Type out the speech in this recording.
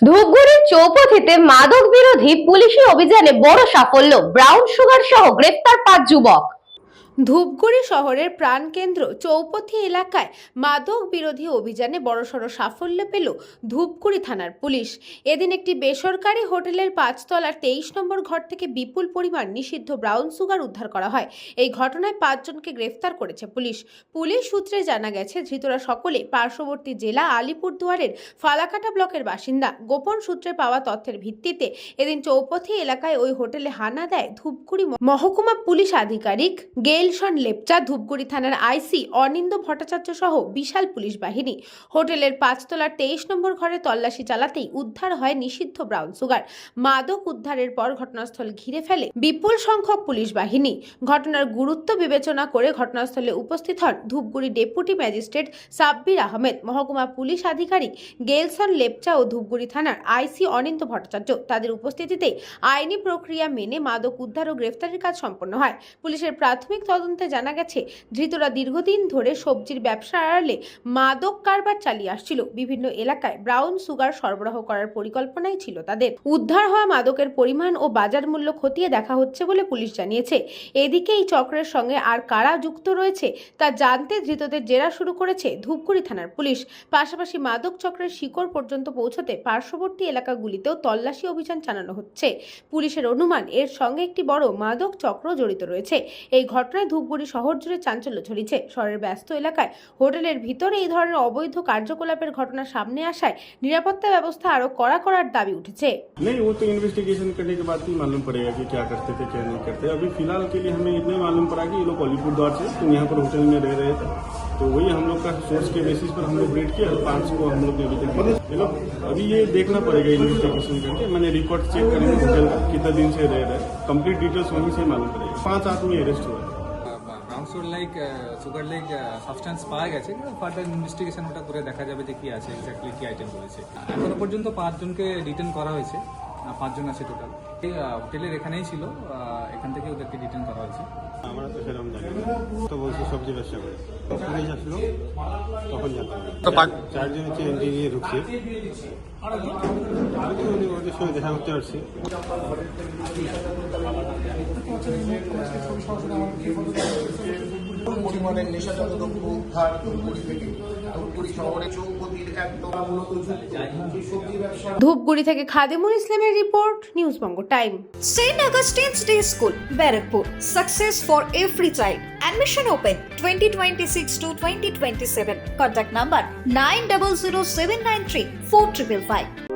ধূপগুড়ির চৌপথিতে মাদক বিরোধী পুলিশি অভিযানে বড় সাফল্য, ব্রাউন সুগার সহ গ্রেফতার 5 যুবক। ধূপগুড়ি শহরের প্রাণকেন্দ্র চৌপথি এলাকায় মাদক বিরোধী অভিযানে বড়সড় সাফল্য পেল ধূপগুড়ি থানার পুলিশ। এদিন একটি বেসরকারি হোটেলের 5 তলার 23 নম্বর ঘর থেকে বিপুল পরিমাণ নিষিদ্ধ ব্রাউন সুগার উদ্ধার করা হয়। এই ঘটনায় 5 জনকে গ্রেফতার করেছে পুলিশ। পুলিশ সূত্রে জানা গেছে, ধৃতরা সকলে পার্শ্ববর্তী জেলা আলিপুরদুয়ারের ফালাকাটা ব্লকের বাসিন্দা। গোপন সূত্রে পাওয়া তথ্যের ভিত্তিতে এদিন চৌপথি এলাকায় ওই হোটেলে হানা দেয় ধূপগুড়ি মহকুমা পুলিশ আধিকারিক গেলশন লেপচা, ধূপগুড়ি থানার আইসি অনিন্দ ভট্টাচার্য সহ বিশাল পুলিশ বাহিনী। হোটেলের 5 তলার 23 নম্বর ঘরে তল্লাশি চালাতেই উদ্ধার হয় নিষিদ্ধ ব্রাউন সুগার। মাদক উদ্ধারের পর ঘটনাস্থল ঘিরে ফেলে বিপুল সংখ্যক পুলিশ বাহিনী। ঘটনার গুরুত্ব বিবেচনা করে ঘটনাস্থলে উপস্থিত হন ধূপগুড়ি ডেপুটি ম্যাজিস্ট্রেট সাব্বির আহমেদ, মহকুমা পুলিশ আধিকারিক গেলসন লেপচা ও ধূপগুড়ি থানার আইসি অনিন্দ ভট্টাচার্য। তাদের উপস্থিতিতে আইনি প্রক্রিয়া মেনে মাদক উদ্ধার ও গ্রেফতারের কাজ সম্পন্ন হয়। পুলিশের প্রাথমিক তদন্তে জানা গেছে, ধৃতরা দীর্ঘদিন ধরে সবজির ব্যবসার আড়ালে মাদক কারবার চালিয়ে আসছিল। বিভিন্ন এলাকায় ব্রাউন সুগার সরবরাহ করার পরিকল্পনাই ছিল তাদের। উদ্ধার হওয়া মাদকের পরিমাণ ও বাজার মূল্য খতিয়ে দেখা হচ্ছে বলে পুলিশ জানিয়েছে। এদিকে এই চক্রের সঙ্গে আর কারা যুক্ত রয়েছে তা জানতে ধৃতদের জেরা শুরু করেছে ধূপগুড়ি থানার পুলিশ। পাশাপাশি মাদক চক্রের শিকড় পর্যন্ত পৌঁছতে পার্শ্ববর্তী এলাকাগুলিতেও তল্লাশি অভিযান চালানো হচ্ছে। পুলিশের অনুমান, এর সঙ্গে একটি বড় মাদক চক্র জড়িত রয়েছে। এই ঘটনায় ধূপগুড়ি শহর জুড়ে চাঞ্চল্য ছড়িয়েছে। শহরের ব্যস্ত এলাকায় হোটেলের ভিতরে এই ধরনের অবৈধ কার্যকলাপের ঘটনা সামনে আসায় নিরাপত্তা ব্যবস্থা আরো কড়া করার দাবি উঠেছে। नहीं, वो तो इन्वेस्टिगेशन करने के बाद ही मालूम पड़ेगा कि क्या करते थे क्या नहीं करते। अभी फिलहाल के लिए हमें इतना मालूम पड़ा कि ये लोग अलीपुरद्वार से तो यहाँ पर होटल में रह रहे थे, तो वही हम लोग का सोर्स के बेसिस पर हम लोग रेड किया। 5 को हम लोग ने अभी तक ये लोग अभी ये देखना पड़ेगा इन्वेस्टिगेशन करके। मैंने रिकॉर्ड चेक करेंगे होटल कितना दिन से रह रहे, कंप्लीट डिटेल्स वहीं से मालूम पड़ेगा। 5 आदमी अरेस्ट हुआ है। ব্রাউন সুগার লাইক সাবস্টেন্স পাওয়া গেছে, ফার্দার ইনভেস্টিগেশন ওটা করে দেখা যাবে যে কি আছে, এক্স্যাক্টলি কি আইটেম রয়েছে। এখনো পর্যন্ত 5 জনকে ডিটেন করা হয়েছে। 5 জন আছে টোটাল। হোটেলের এখানেই ছিল, এখান থেকে ওদেরকে ডিটেন করা হয়েছে। আমরা তো সেরকম জানি না, তো বলছে সবজি ব্যবসা করে পুলিশ আসলো তখন জানতাম। 4 জন হচ্ছে এন্ট্রি নিয়ে ঢুকছে, ওদের সঙ্গে দেখা করতে পারছি। পরিমাণের নেশাজাত দ্রব্য উদ্ধার ধূপগুড়ি থেকে। ধূপগুড়ি শহরে চৌপতির একদম মূলত সবজি ব্যবসা। ধূপগুড়ি থেকে খাদেমুল ইসলামের report, news Banga time. St. Augustine's Day School, Barrackpur. Success for every child. Admission open 2026 to 2027. Contact number 900793 4555.